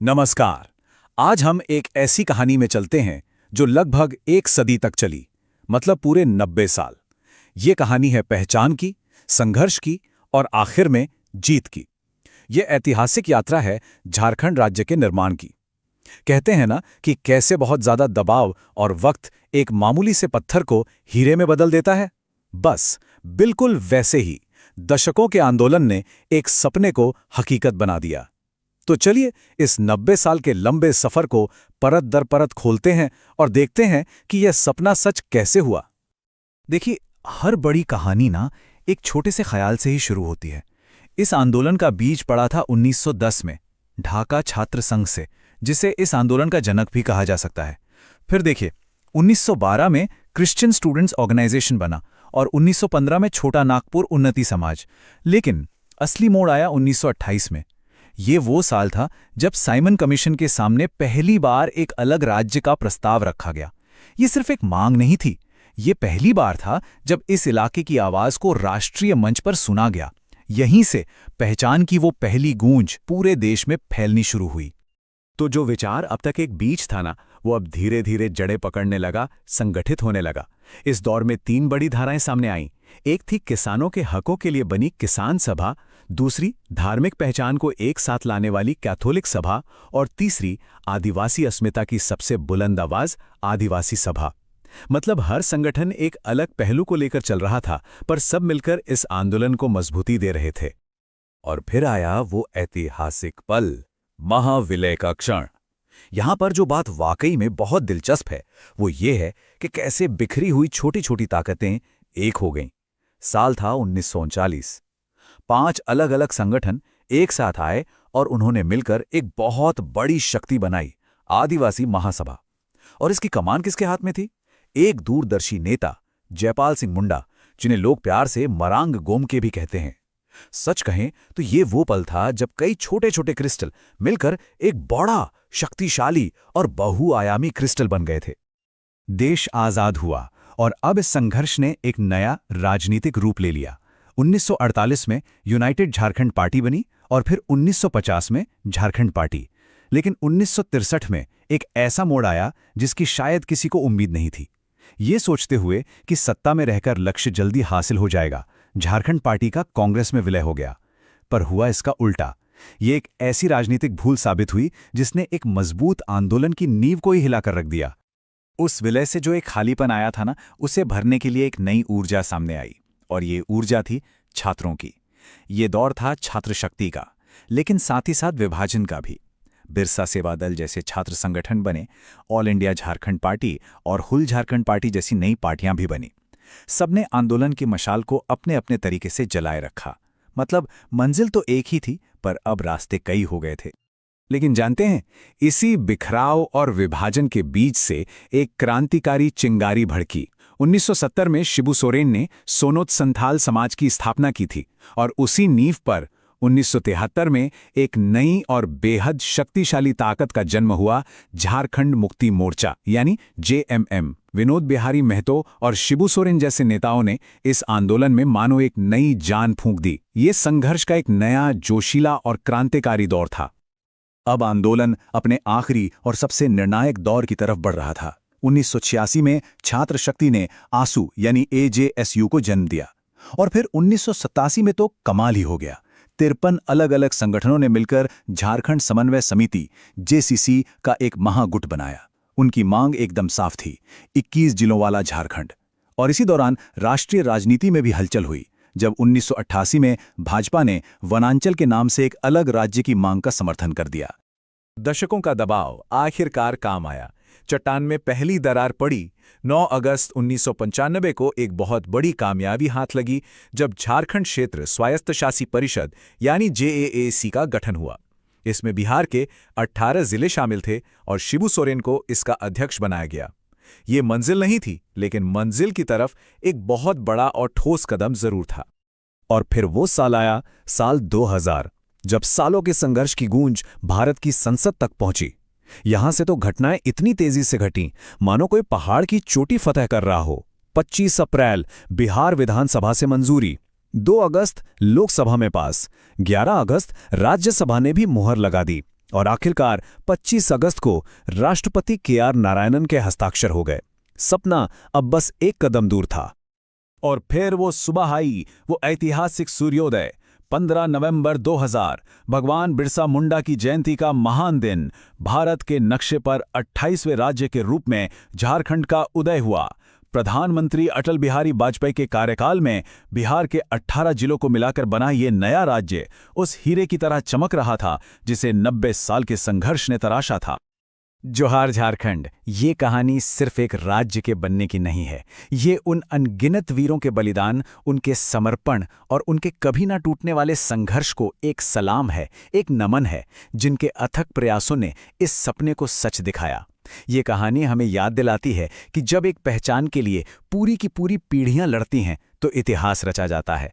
नमस्कार। आज हम एक ऐसी कहानी में चलते हैं जो लगभग एक सदी तक चली, मतलब पूरे 90 साल। ये कहानी है पहचान की, संघर्ष की और आखिर में जीत की। ये ऐतिहासिक यात्रा है झारखंड राज्य के निर्माण की। कहते हैं ना कि कैसे बहुत ज्यादा दबाव और वक्त एक मामूली से पत्थर को हीरे में बदल देता है। बस बिल्कुल वैसे ही दशकों के आंदोलन ने एक सपने को हकीकत बना दिया। तो चलिए इस 90 साल के लंबे सफर को परत दर परत खोलते हैं और देखते हैं कि यह सपना सच कैसे हुआ। देखिए, हर बड़ी कहानी ना एक छोटे से ख्याल से ही शुरू होती है। इस आंदोलन का बीज पड़ा था 1910 में ढाका छात्र संघ से, जिसे इस आंदोलन का जनक भी कहा जा सकता है। फिर देखिए, 1912 में क्रिश्चियन स्टूडेंट्स ऑर्गेनाइजेशन बना और 1915 में छोटा नागपुर उन्नति समाज। लेकिन असली मोड़ आया 1928 में। ये वो साल था जब साइमन कमीशन के सामने पहली बार एक अलग राज्य का प्रस्ताव रखा गया। ये सिर्फ एक मांग नहीं थी, ये पहली बार था जब इस इलाके की आवाज को राष्ट्रीय मंच पर सुना गया। यहीं से पहचान की वो पहली गूंज पूरे देश में फैलनी शुरू हुई। तो जो विचार अब तक एक बीज था ना, वो अब धीरे धीरे जड़ें पकड़ने लगा, संगठित होने लगा। इस दौर में 3 बड़ी धाराएं सामने आईं। एक थी किसानों के हकों के लिए बनी किसान सभा, दूसरी धार्मिक पहचान को एक साथ लाने वाली कैथोलिक सभा और तीसरी आदिवासी अस्मिता की सबसे बुलंद आवाज आदिवासी सभा। मतलब हर संगठन एक अलग पहलू को लेकर चल रहा था, पर सब मिलकर इस आंदोलन को मजबूती दे रहे थे। और फिर आया वो ऐतिहासिक पल, महाविलय का क्षण। यहां पर जो बात वाकई में बहुत दिलचस्प है वो ये है कि कैसे बिखरी हुई छोटी छोटी ताकतें एक हो गईं। साल था 1939। 5 अलग अलग संगठन एक साथ आए और उन्होंने मिलकर एक बहुत बड़ी शक्ति बनाई, आदिवासी महासभा। और इसकी कमान किसके हाथ में थी? एक दूरदर्शी नेता, जयपाल सिंह मुंडा, जिन्हें लोग प्यार से मरांग गोमके भी कहते हैं। सच कहें तो ये वो पल था जब कई छोटे छोटे क्रिस्टल मिलकर एक बड़ा, शक्तिशाली और बहुआयामी क्रिस्टल बन गए थे। देश आजाद हुआ और अब इस संघर्ष ने एक नया राजनीतिक रूप ले लिया। 1948 में यूनाइटेड झारखंड पार्टी बनी और फिर 1950 में झारखंड पार्टी। लेकिन 1963 में एक ऐसा मोड़ आया जिसकी शायद किसी को उम्मीद नहीं थी। ये सोचते हुए कि सत्ता में रहकर लक्ष्य जल्दी हासिल हो जाएगा, झारखंड पार्टी का कांग्रेस में विलय हो गया। पर हुआ इसका उल्टा। ये एक ऐसी राजनीतिक भूल साबित हुई जिसने एक मजबूत आंदोलन की नींव को ही हिलाकर रख दिया। उस विलय से जो एक खालीपन आया था ना, उसे भरने के लिए एक नई ऊर्जा सामने आई, और ये ऊर्जा थी छात्रों की। ये दौर था छात्र शक्ति का, लेकिन साथ ही साथ विभाजन का भी। बिरसा सेवा दल जैसे छात्र संगठन बने, ऑल इंडिया झारखंड पार्टी और हुल झारखंड पार्टी जैसी नई पार्टियां भी बनी। सबने आंदोलन की मशाल को अपने अपने तरीके से जलाए रखा। मतलब मंजिल तो एक ही थी, पर अब रास्ते कई हो गए थे। लेकिन जानते हैं, इसी बिखराव और विभाजन के बीच से एक क्रांतिकारी चिंगारी भड़की। 1970 में शिबू सोरेन ने सोनोत संथाल समाज की स्थापना की थी और उसी नींव पर 1973 में एक नई और बेहद शक्तिशाली ताकत का जन्म हुआ, झारखंड मुक्ति मोर्चा यानी जेएमएम। विनोद बिहारी महतो और शिबू सोरेन जैसे नेताओं ने इस आंदोलन में मानो एक नई जान फूंक दी। ये संघर्ष का एक नया, जोशीला और क्रांतिकारी दौर था। अब आंदोलन अपने आखिरी और सबसे निर्णायक दौर की तरफ बढ़ रहा था। 1986 में छात्र शक्ति ने आसू यानी एजेएसयू को जन्म दिया और फिर 1987 में तो कमाल ही हो गया। 53 अलग अलग संगठनों ने मिलकर झारखंड समन्वय समिति जेसीसी का एक महागुट बनाया। उनकी मांग एकदम साफ थी, 21 जिलों वाला झारखंड। और इसी दौरान राष्ट्रीय राजनीति में भी हलचल हुई, जब 1988 में भाजपा ने वनांचल के नाम से एक अलग राज्य की मांग का समर्थन कर दिया। दशकों का दबाव आखिरकार काम आया। चट्टान में पहली दरार पड़ी। 9 अगस्त 1995 को एक बहुत बड़ी कामयाबी हाथ लगी, जब झारखंड क्षेत्र स्वायत्तशासी परिषद यानी जेएएसी का गठन हुआ। इसमें बिहार के 18 जिले शामिल थे और शिबू सोरेन को इसका अध्यक्ष बनाया गया। ये मंजिल नहीं थी, लेकिन मंजिल की तरफ एक बहुत बड़ा और ठोस कदम जरूर था। और फिर वो साल आया, साल 2000, जब सालों के संघर्ष की गूंज भारत की संसद तक पहुंची। यहां से तो घटनाएं इतनी तेजी से घटीं मानो कोई पहाड़ की चोटी फतह कर रहा हो। 25 अप्रैल बिहार विधानसभा से मंजूरी, 2 अगस्त लोकसभा में पास, 11 अगस्त राज्यसभा ने भी मुहर लगा दी और आखिरकार 25 अगस्त को राष्ट्रपति के.आर. नारायणन के हस्ताक्षर हो गए। सपना अब बस एक कदम दूर था। और फिर वो सुबह आई, वो ऐतिहासिक सूर्योदय, 15 नवंबर 2000, भगवान बिरसा मुंडा की जयंती का महान दिन। भारत के नक्शे पर 28वें राज्य के रूप में झारखंड का उदय हुआ। प्रधानमंत्री अटल बिहारी वाजपेयी के कार्यकाल में बिहार के 18 जिलों को मिलाकर बना ये नया राज्य उस हीरे की तरह चमक रहा था जिसे 90 साल के संघर्ष ने तराशा था। जोहार झारखंड, ये कहानी सिर्फ एक राज्य के बनने की नहीं है। ये उन अनगिनत वीरों के बलिदान, उनके समर्पण और उनके कभी ना टूटने वाले संघर्ष को एक सलाम है, एक नमन है, जिनके अथक प्रयासों ने इस सपने को सच दिखाया। ये कहानी हमें याद दिलाती है कि जब एक पहचान के लिए पूरी की पूरी पीढ़ियां लड़ती हैं तो इतिहास रचा जाता है।